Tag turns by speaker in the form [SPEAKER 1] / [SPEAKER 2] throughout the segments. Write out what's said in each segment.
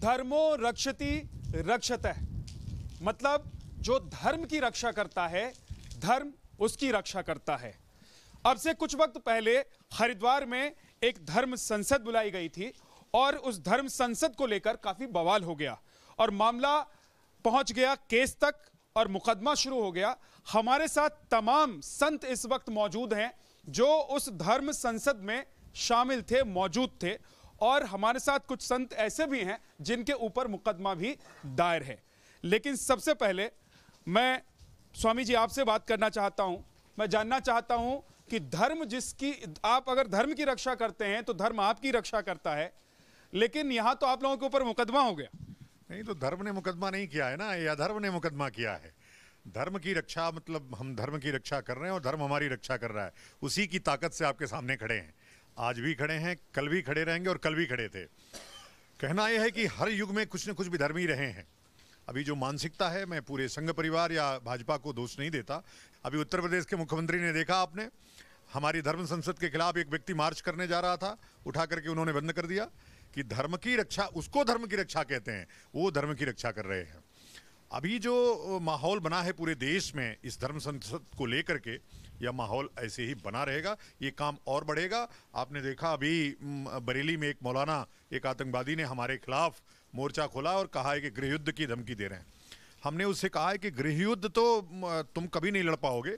[SPEAKER 1] धर्मो रक्षति रक्षतः, मतलब जो धर्म की रक्षा करता है धर्म उसकी रक्षा करता है। अब से कुछ वक्त पहले हरिद्वार में एक धर्म संसद बुलाई गई थी और उस धर्म संसद को लेकर काफी बवाल हो गया और मामला पहुंच गया केस तक और मुकदमा शुरू हो गया। हमारे साथ तमाम संत इस वक्त मौजूद हैं जो उस धर्म संसद में शामिल थे, मौजूद थे, और हमारे साथ कुछ संत ऐसे भी हैं जिनके ऊपर मुकदमा भी दायर है। लेकिन सबसे पहले मैं स्वामी जी आपसे बात करना चाहता हूं। मैं जानना चाहता हूं कि धर्म जिसकी, आप अगर धर्म की रक्षा करते हैं तो धर्म आपकी रक्षा करता है, लेकिन यहां तो आप लोगों के ऊपर मुकदमा हो गया।
[SPEAKER 2] नहीं, तो धर्म ने मुकदमा नहीं किया है ना, ये अधर्म ने मुकदमा किया है। धर्म की रक्षा मतलब हम धर्म की रक्षा कर रहे हैं और धर्म हमारी रक्षा कर रहा है। उसी की ताकत से आपके सामने खड़े हैं, आज भी खड़े हैं, कल भी खड़े रहेंगे और कल भी खड़े थे। कहना यह है कि हर युग में कुछ न कुछ विधर्मी रहे हैं। अभी जो मानसिकता है, मैं पूरे संघ परिवार या भाजपा को दोष नहीं देता। अभी उत्तर प्रदेश के मुख्यमंत्री ने देखा आपने, हमारी धर्म संसद के खिलाफ एक व्यक्ति मार्च करने जा रहा था, उठा करके उन्होंने बंद कर दिया कि धर्म की रक्षा, उसको धर्म की रक्षा कहते हैं, वो धर्म की रक्षा कर रहे हैं। अभी जो माहौल बना है पूरे देश में इस धर्म संसद को लेकर के, यह माहौल ऐसे ही बना रहेगा, ये काम और बढ़ेगा। आपने देखा अभी बरेली में एक मौलाना, एक आतंकवादी ने हमारे खिलाफ मोर्चा खोला और कहा है कि गृह युद्ध की धमकी दे रहे हैं। हमने उससे कहा है कि गृह युद्ध तो तुम कभी नहीं लड़ पाओगे,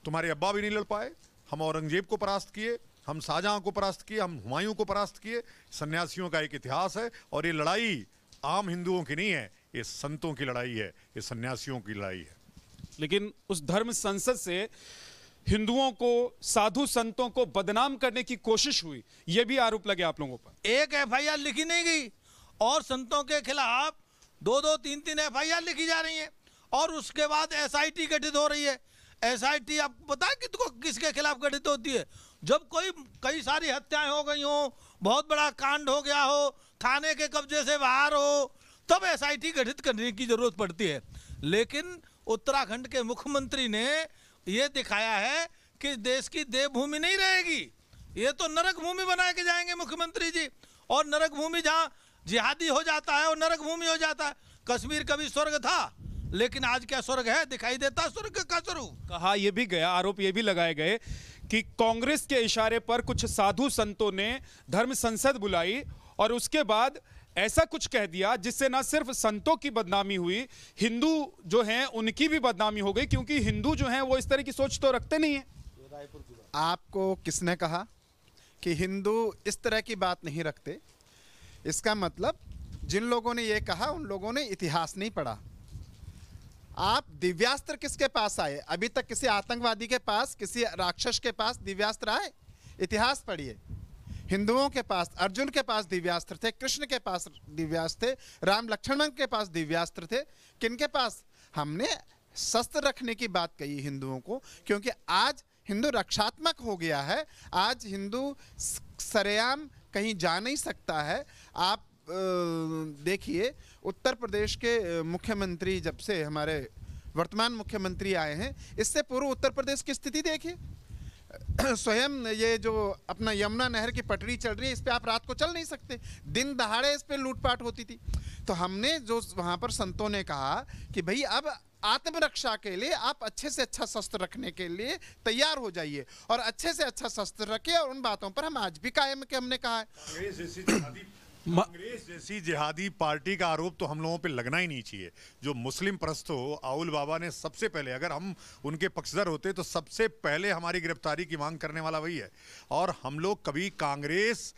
[SPEAKER 2] तुम्हारे अब्बा भी नहीं लड़ पाए। हम औरंगजेब को परास्त किए, हम शाहजहां को परास्त किए, हम हुमायूं को परास्त किए। सन्यासियों का एक इतिहास है और ये लड़ाई आम हिंदुओं की नहीं है, ये संतों की लड़ाई है, ये सन्यासियों की लड़ाई है।
[SPEAKER 1] लेकिन उस धर्म संसद से हिंदुओं को, साधु संतों को बदनाम करने की कोशिश हुई, यह भी आरोप लगे आप लोगों पर।
[SPEAKER 3] एक एफआईआर लिखी नहीं गई और संतों के खिलाफ 2-2, 3-3 एफआईआर लिखी जा रही है और उसके बाद एसआईटी गठित हो रही है। एसआईटी आपको पता है किसके खिलाफ गठित होती है? जब कई सारी हत्याएं हो गई हो, बहुत बड़ा कांड हो गया हो, थाने के कब्जे से बाहर हो, तब एसआईटी गठित करने की जरूरत पड़ती है। लेकिन उत्तराखंड के मुख्यमंत्री ने यह दिखाया है कि देश की देवभूमि नहीं रहेगी, ये तो नरक भूमि बना के जाएंगे मुख्यमंत्री जी। और नरक भूमि जहाँ जिहादी हो जाता है और नरक भूमि हो जाता है। कश्मीर कभी स्वर्ग था, लेकिन आज क्या स्वर्ग है? दिखाई देता स्वर्ग का स्वरूप।
[SPEAKER 1] कहा यह भी गया, आरोप यह भी लगाए गए कि कांग्रेस के इशारे पर कुछ साधु संतों ने धर्म संसद बुलाई और उसके बाद ऐसा कुछ कह दिया जिससे ना सिर्फ संतों की बदनामी हुई, हिंदू जो हैं उनकी भी बदनामी हो गई, क्योंकि हिंदू जो हैं वो इस तरह की सोच तो रखते नहीं है।
[SPEAKER 4] आपको किसने कहा कि हिंदू इस तरह की बात नहीं रखते? इसका मतलब जिन लोगों ने ये कहा उन लोगों ने इतिहास नहीं पढ़ा। आप दिव्यास्त्र किसके पास आए? अभी तक किसी आतंकवादी के पास, किसी राक्षस के पास दिव्यास्त्र आए? इतिहास पढ़िए। हिंदुओं के पास, अर्जुन के पास दिव्यास्त्र थे, कृष्ण के पास दिव्यास्त्र थे, राम लक्ष्मण के पास दिव्यास्त्र थे। किनके पास? हमने शस्त्र रखने की बात कही हिंदुओं को, क्योंकि आज हिंदू रक्षात्मक हो गया है। आज हिंदू सरेआम कहीं जा नहीं सकता है। आप देखिए, उत्तर प्रदेश के मुख्यमंत्री, जब से हमारे वर्तमान मुख्यमंत्री आए हैं, इससे पूर्व उत्तर प्रदेश की स्थिति देखिए। स्वयं ये जो अपना यमुना नहर की पटरी चल रही है, इस पे आप रात को चल नहीं सकते, दिन दहाड़े इस पे लूटपाट होती थी। तो हमने जो वहाँ पर संतों ने कहा कि भाई अब आत्मरक्षा के लिए आप अच्छे से अच्छा शस्त्र रखने के लिए तैयार हो जाइए और अच्छे से अच्छा शस्त्र रखिए। और उन बातों पर हम आज भी कायम के हमने कहा है।
[SPEAKER 2] कांग्रेस जैसी जिहादी पार्टी का आरोप तो हम लोगों पे लगना ही नहीं चाहिए। जो मुस्लिम परस्त हो, आउल बाबा ने सबसे पहले, अगर हम उनके पक्षधर होते तो सबसे पहले हमारी गिरफ्तारी की मांग करने वाला वही है। और हम लोग कभी कांग्रेस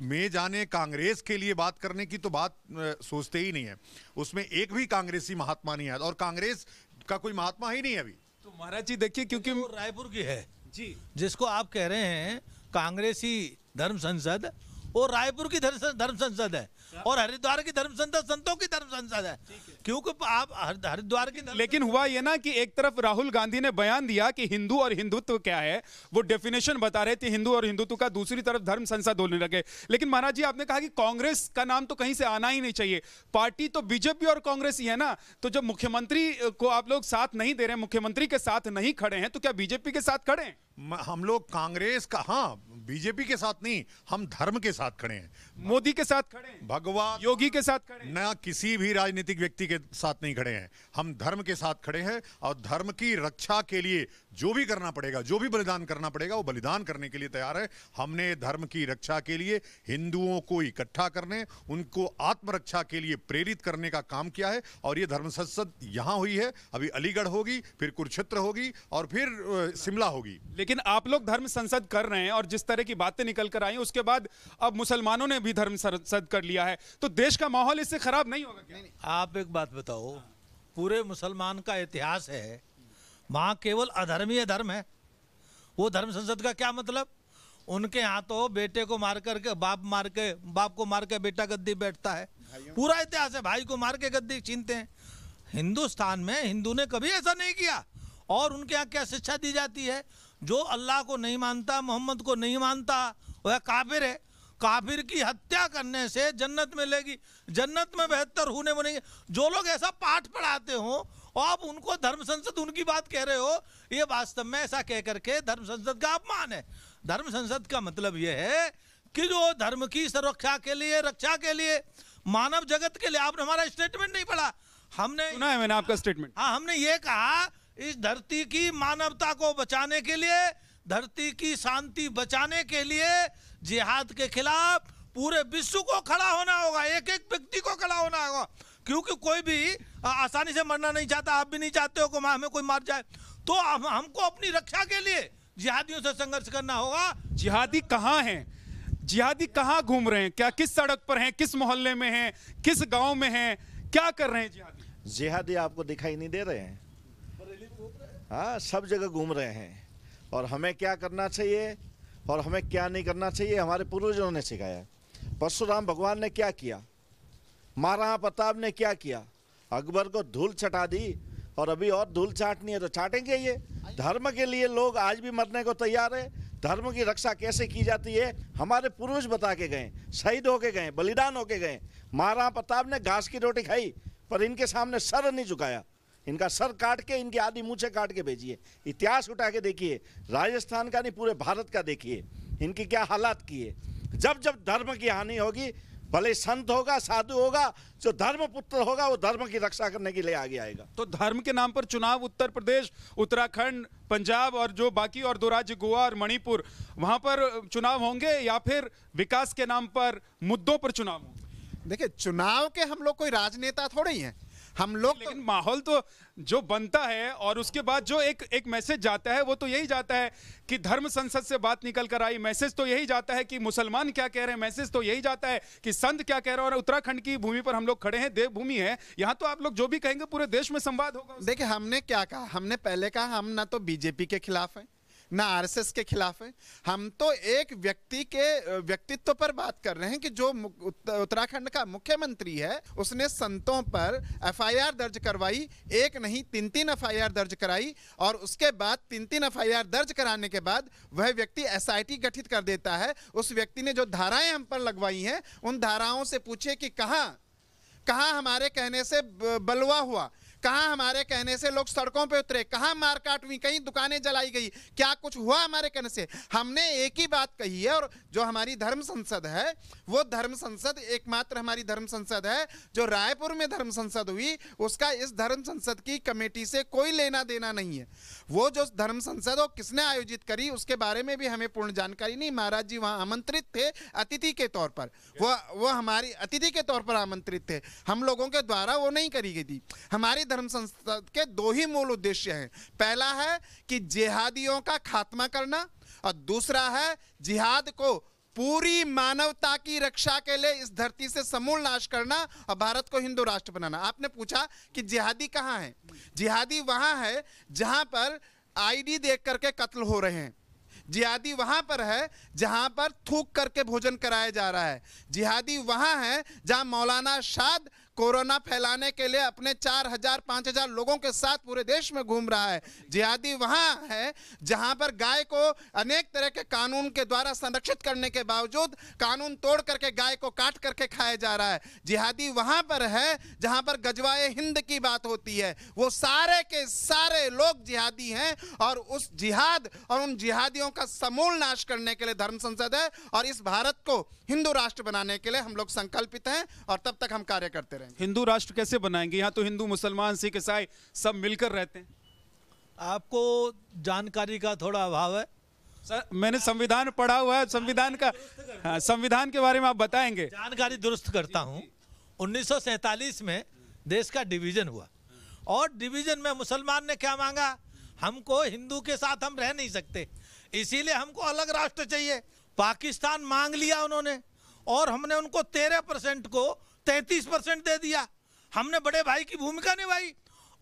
[SPEAKER 2] में जाने, कांग्रेस के लिए बात करने की तो बात सोचते ही नहीं है। उसमें एक भी कांग्रेसी महात्मा नहीं है और कांग्रेस का कोई महात्मा ही नहीं है अभी।
[SPEAKER 1] तो महाराज जी देखिए, क्योंकि
[SPEAKER 3] वो रायपुर की है
[SPEAKER 1] जी,
[SPEAKER 3] जिसको आप कह रहे हैं कांग्रेसी धर्म संसद, वो रायपुर की धर्म संसद है और हरिद्वार की धर्म संसद संतों की धर्म संसद है। क्योंकि आप हरिद्वार की,
[SPEAKER 1] लेकिन हुआ ये ना कि एक तरफ राहुल गांधी ने बयान दिया कि हिंदू और हिंदुत्व क्या है, वो डेफिनेशन बता रहे थे हिंदू और हिंदुत्व का, दूसरी तरफ धर्म संसद होने लगे। लेकिन महाराज जी आपने कहा कि कांग्रेस का नाम तो कहीं से आना ही नहीं चाहिए, पार्टी तो बीजेपी और कांग्रेस ही है ना। तो जब मुख्यमंत्री को आप लोग साथ नहीं दे रहे, मुख्यमंत्री के साथ नहीं खड़े हैं, तो क्या बीजेपी के साथ खड़े हैं?
[SPEAKER 2] हम लोग कांग्रेस का, हाँ, बीजेपी के साथ नहीं, हम धर्म के साथ खड़े हैं,
[SPEAKER 1] मोदी के साथ खड़े हैं।
[SPEAKER 2] भगवा
[SPEAKER 1] योगी के साथ खड़े हैं।
[SPEAKER 2] ना किसी भी राजनीतिक व्यक्ति के साथ नहीं खड़े हैं, हम धर्म के साथ खड़े हैं और धर्म की रक्षा के लिए जो भी करना पड़ेगा, जो भी बलिदान करना पड़ेगा, वो बलिदान करने के लिए तैयार है। हमने धर्म की रक्षा के लिए हिंदुओं को इकट्ठा करने, उनको आत्मरक्षा के लिए प्रेरित करने का काम किया है। और ये धर्म संसद यहां हुई है, अभी अलीगढ़ होगी, फिर कुरुक्षेत्र होगी और फिर शिमला होगी।
[SPEAKER 1] लेकिन आप लोग धर्म संसद कर रहे हैं और जिस तरह की बातें निकल कर आई उसके बाद अब मुसलमानों ने भी धर्म संसद कर लिया है, तो देश का माहौल इससे खराब नहीं होगा क्या?
[SPEAKER 3] आप एक बात बताओ, पूरे मुसलमान का इतिहास है, वहाँ केवल अधर्मीय धर्म है, वो धर्म संसद का क्या मतलब? उनके यहाँ तो बेटे को मार करके बाप को मार के बेटा गद्दी बैठता है, पूरा इतिहास है, भाई को मार के गद्दी छीनते हैं। हिंदुस्तान में हिंदू ने कभी ऐसा नहीं किया। और उनके यहाँ क्या शिक्षा दी जाती है? जो अल्लाह को नहीं मानता, मोहम्मद को नहीं मानता, वह काफिर है। काफिर की हत्या करने से जन्नत मिलेगी, जन्नत में बेहतर होने बनेंगे। जो लोग ऐसा पाठ पढ़ाते हो और आप उनको धर्म संसद उनकी बात कह रहे हो, ये वास्तव में ऐसा कह करके धर्म संसद का अपमान है। धर्म संसद का मतलब ये है कि जो धर्म की सुरक्षा के लिए, रक्षा के लिए, मानव जगत के लिए। आपने हमारा स्टेटमेंट नहीं पढ़ा? हमने
[SPEAKER 1] सुना है मैंने आपका स्टेटमेंट।
[SPEAKER 3] हाँ, हमने ये कहा इस धरती की मानवता को बचाने के लिए, धरती की शांति बचाने के लिए जिहाद के खिलाफ पूरे विश्व को खड़ा होना होगा, एक एक व्यक्ति को खड़ा होना होगा। क्योंकि कोई भी आसानी से मरना नहीं चाहता, आप भी नहीं चाहते हो कि हमें कोई मार जाए, तो हमको अपनी रक्षा के लिए जिहादियों से संघर्ष करना होगा।
[SPEAKER 1] जिहादी कहाँ हैं? जिहादी कहाँ घूम रहे हैं? क्या किस सड़क पर हैं, किस मोहल्ले में हैं, किस गांव में हैं, क्या कर रहे हैं जिहादी?
[SPEAKER 5] जिहादी आपको दिखाई नहीं दे रहे हैं? हाँ, सब जगह घूम रहे हैं। और हमें क्या करना चाहिए और हमें क्या नहीं करना चाहिए, हमारे पूर्वजों ने सिखाया। परशुराम भगवान ने क्या किया, महाराणा प्रताप ने क्या किया, अकबर को धूल चटा दी और अभी और धूल चाटनी है तो चाटेंगे। ये धर्म के लिए लोग आज भी मरने को तैयार है। धर्म की रक्षा कैसे की जाती है हमारे पूर्वज बता के गए, शहीद होके गए, बलिदान होके गए। महाराणा प्रताप ने घास की रोटी खाई पर इनके सामने सर नहीं झुकाया, इनका सर काट के, इनकी आधी मूछें काट के भेजिए। इतिहास उठा के देखिए, राजस्थान का नहीं पूरे भारत का देखिए इनकी क्या हालात किए। जब जब धर्म की हानि होगी, भले संत होगा, साधु होगा, जो धर्म पुत्र होगा वो धर्म की रक्षा करने के लिए आगे आएगा।
[SPEAKER 1] तो धर्म के नाम पर चुनाव उत्तर प्रदेश, उत्तराखंड, पंजाब और जो बाकी और 2 राज्य गोवा और मणिपुर, वहां पर चुनाव होंगे या फिर विकास के नाम पर मुद्दों पर चुनाव होंगे?
[SPEAKER 4] देखिए, चुनाव के हम लोग कोई राजनेता थोड़े ही हैं, हम लोग
[SPEAKER 1] लेकिन माहौल तो जो बनता है और उसके बाद जो एक मैसेज जाता है वो तो यही जाता है कि धर्म संसद से बात निकल कर आई। मैसेज तो यही जाता है कि मुसलमान क्या कह रहे हैं, मैसेज तो यही जाता है कि संत क्या कह रहे हैं। और उत्तराखंड की भूमि पर हम लोग खड़े हैं, देवभूमि है, यहाँ तो आप लोग जो भी कहेंगे पूरे देश में संवाद होगा।
[SPEAKER 4] देखिए, हमने क्या कहा, हमने पहले कहा हम ना तो बीजेपी के खिलाफ हैं ना आरएसएस के खिलाफ है। हम तो एक व्यक्ति के व्यक्तित्व पर बात कर रहे हैं कि जो उत्तराखंड का मुख्यमंत्री है उसने संतों पर एफआईआर दर्ज करवाई, एक नहीं 3-3 एफआईआर दर्ज कराई। और उसके बाद 3-3 एफआईआर दर्ज कराने के बाद वह व्यक्ति एसआईटी गठित कर देता है। उस व्यक्ति ने जो धाराएं हम पर लगवाई हैं उन धाराओं से पूछे कि कहाँ हमारे कहने से बलवा हुआ, कहाँ हमारे कहने से लोग सड़कों पे उतरे, कहाँ मारकाट हुई, कहीं दुकानें जलाई गई, क्या कुछ हुआ हमारे कहने से? हमने एक ही बात कही है। और जो हमारी धर्म संसद है वो धर्म संसद एकमात्र हमारी धर्म संसद है। जो रायपुर में धर्म संसद हुई उसका इस धर्म संसद की कमेटी से कोई लेना देना नहीं है। वो जो धर्म संसद वो किसने आयोजित करी उसके बारे में भी हमें पूर्ण जानकारी नहीं। महाराज जी वहाँ आमंत्रित थे अतिथि के तौर पर, वो हमारी अतिथि के तौर पर आमंत्रित थे, हम लोगों के द्वारा वो नहीं करी गई थी। हमारी धर्म संसद के 2 ही मूल उद्देश्य हैं। पहला है कि जिहादियों का खात्मा करना और दूसरा है जिहाद को पूरी मानवता की रक्षा के लिए इस धरती से समूल नाश करना और भारत को हिंदू राष्ट्र बनाना। आपने पूछा कि जिहादी कहाँ है? जिहादी वहां है जहां पर आईडी देख करके कत्ल हो रहे हैं। जिहादी वहां पर है जहां पर थूक करके भोजन कराया जा रहा है। जिहादी वहां है जहां मौलाना शाद कोरोना फैलाने के लिए अपने 4,000-5,000 लोगों के साथ पूरे देश में घूम रहा है। जिहादी वहां है जहां पर गाय को अनेक तरह के कानून के द्वारा संरक्षित करने के बावजूद कानून तोड़ करके गाय को काट करके खाया जा रहा है। जिहादी वहां पर है जहां पर गजवाए हिंद की बात होती है। वो सारे के सारे लोग जिहादी हैं और उस जिहाद और उन जिहादियों का समूल नाश करने के लिए धर्म संसद है और इस भारत को हिंदू राष्ट्र बनाने के लिए हम लोग संकल्पित हैं और तब तक हम कार्य करते रहेंगे।
[SPEAKER 1] हिंदू राष्ट्र कैसे बनाएंगे? यहाँ तो हिंदू, मुसलमान, सिख, ईसाई सब मिलकर रहते हैं।
[SPEAKER 3] आपको जानकारी का थोड़ा अभाव है।
[SPEAKER 1] सर, मैंने संविधान पढ़ा हुआ है, संविधान का, हाँ, संविधान के बारे में आप बताएंगे।
[SPEAKER 3] जानकारी दुरुस्त करता हूँ। 1947 में देश का डिवीजन हुआ और डिवीजन में मुसलमान ने क्या मांगा? हमको हिंदू के साथ हम रह नहीं सकते, इसीलिए हमको अलग राष्ट्र चाहिए। पाकिस्तान मांग लिया उन्होंने और हमने उनको 13% को 33% दे दिया। हमने बड़े भाई की भूमिका निभाई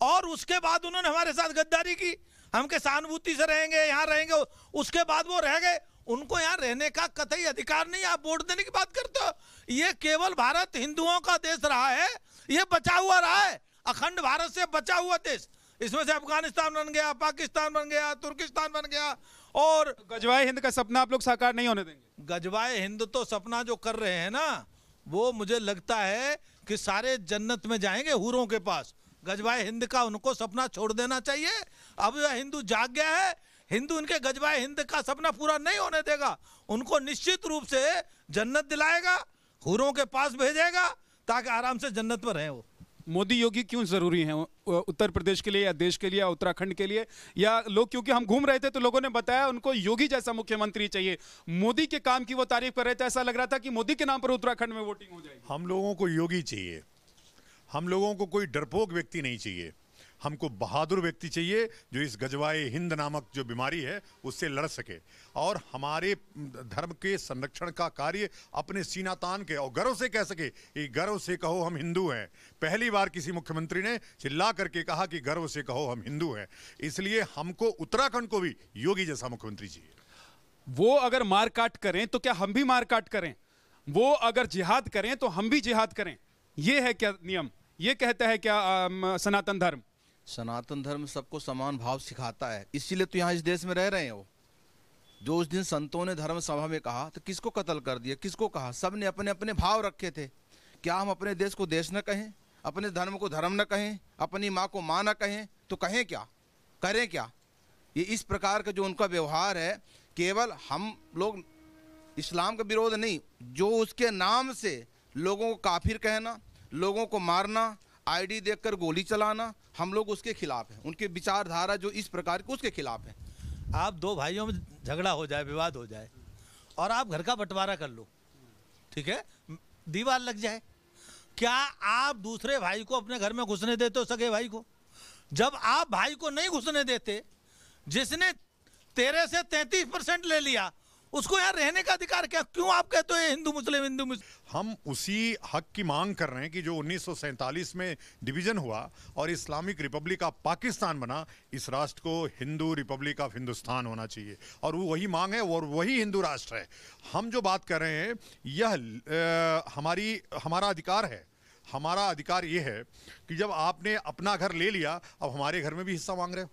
[SPEAKER 3] और उसके बाद उन्होंने हमारे साथ गद्दारी की। हम के सहानुभूति से रहेंगे, यहाँ रहेंगे, उसके बाद वो रह गए। उनको यहाँ रहने का कतई अधिकार नहीं। आप वोट देने की बात करते हो। ये केवल भारत हिंदुओं का देश रहा है, ये बचा हुआ रहा है, अखंड भारत से बचा हुआ देश। इसमें से अफगानिस्तान बन गया, पाकिस्तान बन गया, तुर्किस्तान बन गया और
[SPEAKER 1] गजवाए हिंद का सपना आप लोग साकार नहीं होने देंगे।
[SPEAKER 3] गजवाए हिंद तो सपना जो कर रहे हैं ना, वो मुझे लगता है कि सारे जन्नत में जाएंगे हूरों के पास। गजवाए हिंद का उनको सपना छोड़ देना चाहिए। अब यह हिंदू जाग गया है, हिंदू इनके गजवाए हिंद का सपना पूरा नहीं होने देगा। उनको निश्चित रूप से जन्नत दिलाएगा, हूरों के पास भेजेगा ताकि आराम से जन्नत में रहे। वो
[SPEAKER 1] मोदी योगी क्यों जरूरी हैं उत्तर प्रदेश के लिए या देश के लिए या उत्तराखंड के लिए? या लोग, क्योंकि हम घूम रहे थे तो लोगों ने बताया उनको योगी जैसा मुख्यमंत्री चाहिए। मोदी के काम की वो तारीफ कर रहे थे, ऐसा लग रहा था कि मोदी के नाम पर उत्तराखंड में वोटिंग हो जाएगी।
[SPEAKER 2] हम लोगों को योगी चाहिए, हम लोगों को कोई डरपोक व्यक्ति नहीं चाहिए। हमको बहादुर व्यक्ति चाहिए जो इस गजवाए हिंद नामक जो बीमारी है उससे लड़ सके और हमारे धर्म के संरक्षण का कार्य अपने सीना तान के और गर्व से कह सके। ये गर्व से कहो हम हिंदू हैं। पहली बार किसी मुख्यमंत्री ने चिल्ला करके कहा कि गर्व से कहो हम हिंदू हैं। इसलिए हमको उत्तराखंड को भी योगी जैसा मुख्यमंत्री चाहिए।
[SPEAKER 1] वो अगर मारकाट करें तो क्या हम भी मारकाट करें? वो अगर जिहाद करें तो हम भी जिहाद करें? ये है क्या नियम? ये कहता है क्या सनातन धर्म?
[SPEAKER 6] सनातन धर्म सबको समान भाव सिखाता है, इसीलिए तो यहाँ इस देश में रह रहे हैं। वो जो उस दिन संतों ने धर्म सभा में कहा तो किसको कत्ल कर दिया, किसको कहा? सब ने अपने अपने भाव रखे थे। क्या हम अपने देश को देश न कहें, अपने धर्म को धर्म न कहें, अपनी माँ को माँ न कहें तो कहें क्या, करें क्या? ये इस प्रकार का जो उनका व्यवहार है, केवल हम लोग इस्लाम का विरोध नहीं, जो उसके नाम से लोगों को काफिर कहना, लोगों को मारना, आईडी देखकर गोली चलाना, हम लोग उसके खिलाफ हैं। उनके विचारधारा जो इस प्रकार की, उसके खिलाफ है।
[SPEAKER 3] आप दो भाइयों में झगड़ा हो जाए, विवाद हो जाए और आप घर का बंटवारा कर लो, ठीक है, दीवार लग जाए, क्या आप दूसरे भाई को अपने घर में घुसने देते हो? सगे भाई को? जब आप भाई को नहीं घुसने देते, जिसने 13 से 33% ले लिया, उसको यहाँ रहने का अधिकार क्या? क्यों आप कहते हो हिंदू मुस्लिम हिंदू मुस्लिम?
[SPEAKER 2] हम उसी हक की मांग कर रहे हैं कि जो 1947 में डिवीजन हुआ और इस्लामिक रिपब्लिक ऑफ पाकिस्तान बना, इस राष्ट्र को हिंदू रिपब्लिक ऑफ हिंदुस्तान होना चाहिए और वो वही मांग है और वही हिंदू राष्ट्र है। हम जो बात कर रहे हैं यह हमारा अधिकार है। हमारा अधिकार ये है कि जब आपने अपना घर ले लिया, अब हमारे घर में भी हिस्सा मांग रहे हो।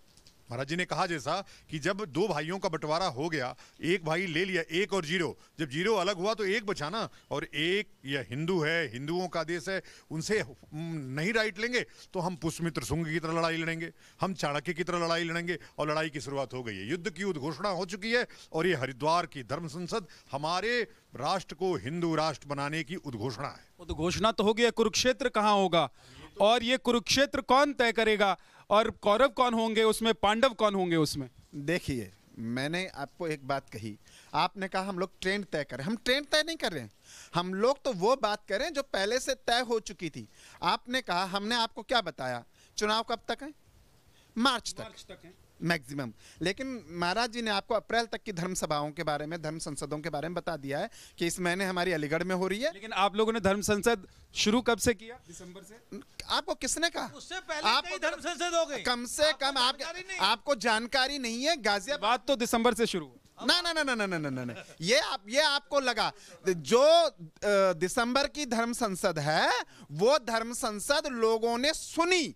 [SPEAKER 2] महाराज जी ने कहा जैसा कि जब दो भाइयों का बंटवारा हो गया, एक भाई ले लिया, 1 और 0, जब 0 अलग हुआ तो 1 बचा ना, और 1 यह हिंदू है, हिंदुओं का देश है, उनसे नहीं राइट लेंगे तो हम पुष्यमित्र शुंग की तरह लड़ाई लड़ेंगे, हम चाणक्य की तरह लड़ाई लड़ेंगे और लड़ाई की शुरुआत हो गई है। युद्ध की उद्घोषणा हो चुकी है और ये हरिद्वार की धर्म संसद हमारे राष्ट्र को हिंदू राष्ट्र बनाने की उद्घोषणा है।
[SPEAKER 1] उद्घोषणा तो हो गई, कुरुक्षेत्र कहाँ होगा और ये कुरुक्षेत्र कौन तय करेगा और कौरव कौन होंगे उसमें, पांडव कौन होंगे उसमें?
[SPEAKER 4] देखिए, मैंने आपको एक बात कही, आपने कहा हम लोग ट्रेंड तय करें। हम ट्रेंड तय नहीं कर रहे हैं, हम लोग तो वो बात करें जो पहले से तय हो चुकी थी। आपने कहा, हमने आपको क्या बताया, चुनाव कब तक है? मार्च तक है मैक्सिमम। लेकिन महाराज जी ने आपको अप्रैल तक की धर्म सभाओं के बारे में, धर्म संसदों के बारे में बता दिया है कि इस महीने हमारी अलीगढ़ में हो रही है।
[SPEAKER 1] लेकिन आप लोगों ने धर्म संसद शुरू कब से किया? दिसंबर से।
[SPEAKER 4] आपको किसने कहा?
[SPEAKER 3] उससे पहले कई धर्म संसद हो गई।
[SPEAKER 4] कम से कम आपको जानकारी नहीं है। गाजियाबाद
[SPEAKER 1] बात तो दिसंबर से शुरू।
[SPEAKER 4] ना ना ना ना ना ना ना ना, ये आपको लगा जो दिसंबर की धर्म संसद है वो धर्म संसद लोगों ने सुनी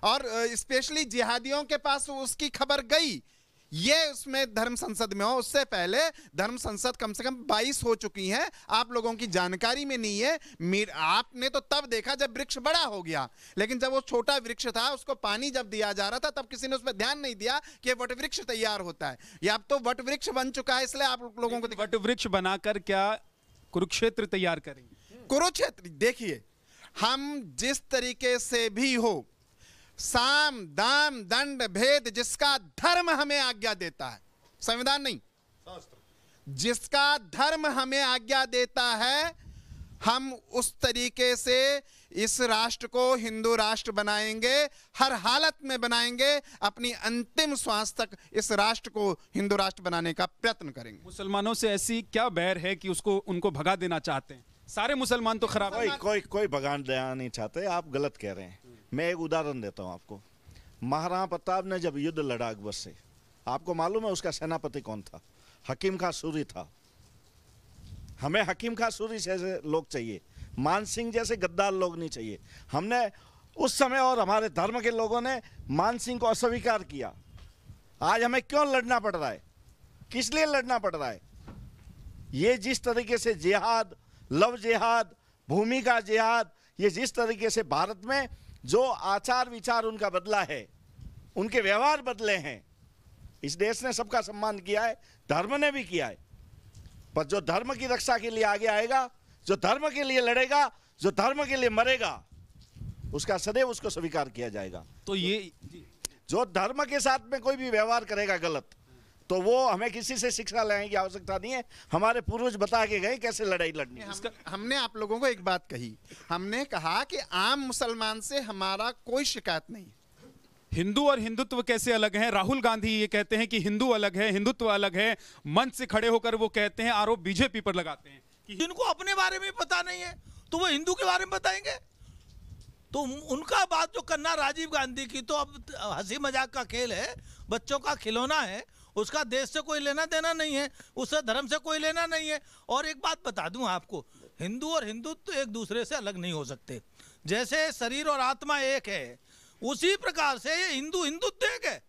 [SPEAKER 4] और स्पेशली जिहादियों के पास उसकी खबर गई, ये उसमें धर्म संसद में हो। उससे पहले धर्म संसद कम से कम 22 हो चुकी हैं, आप लोगों की जानकारी में नहीं है। आपने तो तब देखा जब वृक्ष बड़ा हो गया, लेकिन जब वो छोटा वृक्ष था उसको पानी जब दिया जा रहा था तब किसी ने उस पर ध्यान नहीं दिया कि वट वृक्ष तैयार होता है। ये अब तो वट वृक्ष बन चुका है, इसलिए आप लोगों को
[SPEAKER 1] वट वृक्ष बनाकर क्या कुरुक्षेत्र तैयार करेंगे?
[SPEAKER 4] कुरुक्षेत्र देखिए, हम जिस तरीके से भी हो, साम दाम दंड भेद जिसका धर्म हमें आज्ञा देता है, संविधान नहीं, जिसका धर्म हमें आज्ञा देता है, हम उस तरीके से इस राष्ट्र को हिंदू राष्ट्र बनाएंगे, हर हालत में बनाएंगे, अपनी अंतिम श्वास तक इस राष्ट्र को हिंदू राष्ट्र बनाने का प्रयत्न करेंगे।
[SPEAKER 1] मुसलमानों से ऐसी क्या बैर है कि उनको भगा देना चाहते हैं? सारे मुसलमान तो खराब हैं।
[SPEAKER 5] कोई भगा देना नहीं चाहते, आप गलत कह रहे हैं। मैं एक उदाहरण देता हूं आपको। महाराणा प्रताप ने जब युद्ध लड़ा अकबर से, आपको मालूम है उसका सेनापति कौन था? हकीम खां सूरी था। हमें हकीम खां सूरी जैसे लोग चाहिए, मान सिंह जैसे गद्दार लोग नहीं चाहिए। हमने उस समय और हमारे धर्म के लोगों ने मान सिंह को अस्वीकार किया। आज हमें क्यों लड़ना पड़ रहा है? किस लिए लड़ना पड़ रहा है? ये जिस तरीके से जिहाद, लव जिहाद, भूमि का जिहाद, ये जिस तरीके से भारत में जो आचार विचार उनका बदला है, उनके व्यवहार बदले हैं। इस देश ने सबका सम्मान किया है, धर्म ने भी किया है, पर जो धर्म की रक्षा के लिए आगे आएगा, जो धर्म के लिए लड़ेगा, जो धर्म के लिए मरेगा, उसका सदैव उसको स्वीकार किया जाएगा।
[SPEAKER 1] तो ये
[SPEAKER 5] जो धर्म के साथ में कोई भी व्यवहार करेगा गलत, तो वो हमें किसी से शिक्षा लेने की आवश्यकता नहीं है। हमारे पूर्वज बता के गए कैसे लड़ाई लड़नी है।
[SPEAKER 4] हमने आप लोगों को एक बात कही, हमने कहा कि आम मुसलमान से हमारा कोई शिकायत नहीं।
[SPEAKER 1] हिंदू और हिंदुत्व कैसे अलग हैं? राहुल गांधी ये कहते हैं कि हिंदू अलग है, हिंदुत्व अलग है। मंच से खड़े होकर वो कहते हैं, आरोप बीजेपी पर लगाते हैं
[SPEAKER 3] कि जिनको अपने बारे में पता नहीं है तो वो हिंदू के बारे में बताएंगे। तो उनका बात जो करना राजीव गांधी की, तो अब हंसी मजाक का खेल है, बच्चों का खिलौना है, उसका देश से कोई लेना देना नहीं है, उससे धर्म से कोई लेना नहीं है। और एक बात बता दूं आपको, हिंदू और हिंदुत्व एक दूसरे से अलग नहीं हो सकते। जैसे शरीर और आत्मा एक है, उसी प्रकार से ये हिंदू हिंदुत्व एक है।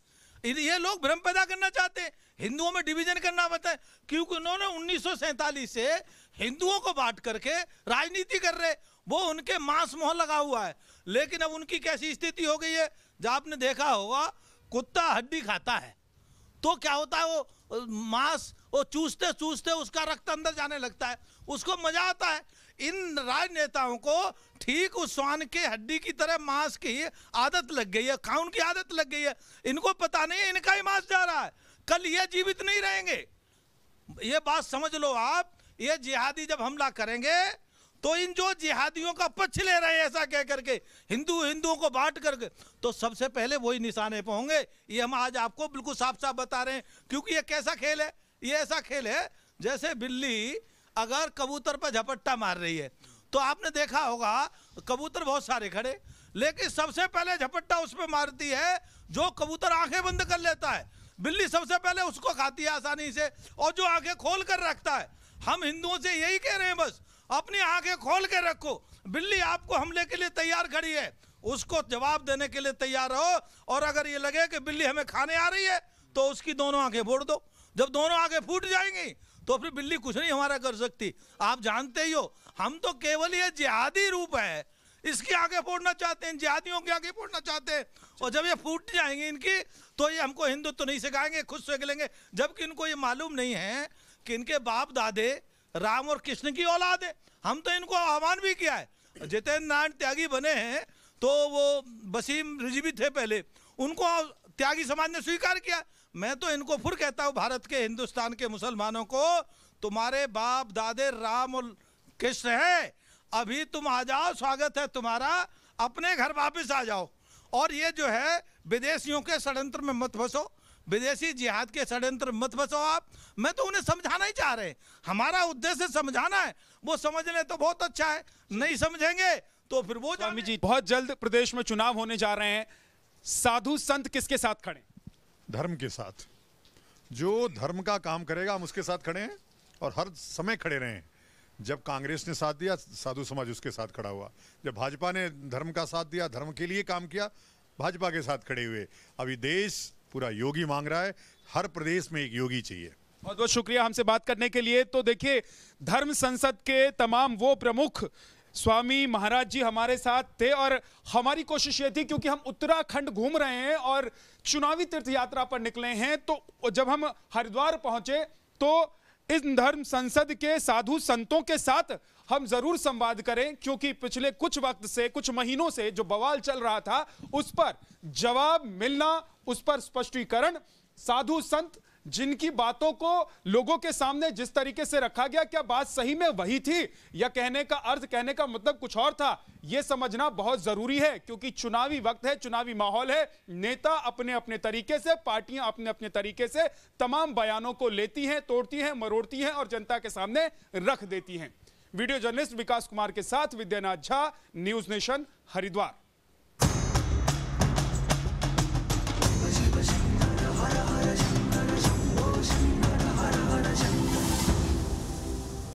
[SPEAKER 3] ये लोग भ्रम पैदा करना चाहते हैं, हिंदुओं में डिवीजन करना पड़ता है, क्योंकि उन्होंने 1947 से हिंदुओं को बांट करके राजनीति कर रहे, वो उनके मांस मोह लगा हुआ है। लेकिन अब उनकी कैसी स्थिति हो गई है, जब आपने देखा होगा कुत्ता हड्डी खाता है तो क्या होता है, वो मांस वो चूसते चूसते उसका रक्त अंदर जाने लगता है, उसको मजा आता है। इन राजनेताओं को ठीक उस श्वान के हड्डी की तरह मांस की आदत लग गई है, खाउन की आदत लग गई है। इनको पता नहीं है इनका ही मांस जा रहा है, कल ये जीवित नहीं रहेंगे। ये बात समझ लो आप। ये जिहादी जब हमला करेंगे तो इन जो जिहादियों का पक्ष ले रहे हैं ऐसा कह करके, हिंदुओं को बांट करके, तो सबसे पहले वही निशाने पे होंगे। ये हम आज आपको बिल्कुल साफ साफ बता रहे हैं। क्योंकि ये कैसा खेल है, ये ऐसा खेल है जैसे बिल्ली अगर कबूतर पर झपट्टा मार रही है, तो आपने देखा होगा कबूतर बहुत सारे खड़े, लेकिन सबसे पहले झपट्टा उस पर मारती है जो कबूतर आंखें बंद कर लेता है। बिल्ली सबसे पहले उसको खाती है आसानी से, और जो आंखें खोल कर रखता है। हम हिंदुओं से यही कह रहे हैं, बस अपनी आंखें खोल के रखो। बिल्ली आपको हमले के लिए तैयार खड़ी है, उसको जवाब देने के लिए तैयार रहो। और अगर ये लगे कि बिल्ली हमें खाने आ रही है तो उसकी दोनों आंखें फोड़ दो। जब दोनों आंखें फूट जाएंगी तो फिर बिल्ली कुछ नहीं हमारा कर सकती। आप जानते ही हो, हम तो केवल ये जिहादी रूप है, इसकी आंखें फोड़ना चाहते हैं, जिहादियों की आंखें फोड़ना चाहते हैं। और जब ये फूट जाएंगी इनकी, तो ये हमको हिंदुत्व तो नहीं सिखाएंगे, खुद सीख लेंगे। जबकि इनको ये मालूम नहीं है कि इनके बाप दादे राम और कृष्ण की औलाद है। हम तो इनको आह्वान भी किया है। जितेंद्र नारायण त्यागी बने हैं तो वो वसीम रिजवी थे पहले, उनको त्यागी समाज ने स्वीकार किया। मैं तो इनको फिर कहता हूँ, भारत के हिंदुस्तान के मुसलमानों को, तुम्हारे बाप दादे राम और कृष्ण है, अभी तुम आ जाओ, स्वागत है तुम्हारा, अपने घर वापस आ जाओ। और ये जो है विदेशियों के षड्यंत्र में मत फंसो, विदेशी जिहाद के षड्यंत्र मत फंसो आप। मैं तो उन्हें समझाना ही चाह रहे हैं, हमारा उद्देश्य समझाना है। वो समझ ले तो बहुत अच्छा है, नहीं समझेंगे तो फिर वो।
[SPEAKER 1] स्वामी जी, बहुत जल्द प्रदेश में चुनाव होने जा रहे हैं, साधु संत किसके साथ खड़े?
[SPEAKER 2] धर्म के साथ। जो धर्म का काम करेगा हम उसके साथ खड़े हैं और हर समय खड़े रहे हैं। जब कांग्रेस ने साथ दिया, साधु समाज उसके साथ खड़ा हुआ। जब भाजपा ने धर्म का साथ दिया, धर्म के लिए काम किया, भाजपा के साथ खड़े हुए। अभी देश पूरा योगी मांग रहा है, हर प्रदेश में एक योगी चाहिए।
[SPEAKER 1] बहुत बहुत शुक्रिया हमसे बात करने के लिए। तो देखिए, धर्म संसद के तमाम वो प्रमुख स्वामी महाराज जी हमारे साथ थे और हमारी कोशिश ये थी, क्योंकि हम उत्तराखंड घूम रहे हैं और चुनावी तीर्थ यात्रा पर निकले हैं, तो जब हम हरिद्वार पहुंचे तो इस धर्म संसद के साधु संतों के साथ हम जरूर संवाद करें, क्योंकि पिछले कुछ वक्त से, कुछ महीनों से जो बवाल चल रहा था उस पर जवाब मिलना, उस पर स्पष्टीकरण, साधु संत जिनकी बातों को लोगों के सामने जिस तरीके से रखा गया, क्या बात सही में वही थी या कहने का अर्थ, कहने का मतलब कुछ और था, यह समझना बहुत जरूरी है। क्योंकि चुनावी वक्त है, चुनावी माहौल है, नेता अपने अपने तरीके से, पार्टियां अपने अपने तरीके से तमाम बयानों को लेती हैं, तोड़ती हैं, मरोड़ती हैं और जनता के सामने रख देती हैं। वीडियो जर्नलिस्ट विकास कुमार के साथ विद्यानाथ झा, न्यूज नेशन, हरिद्वार।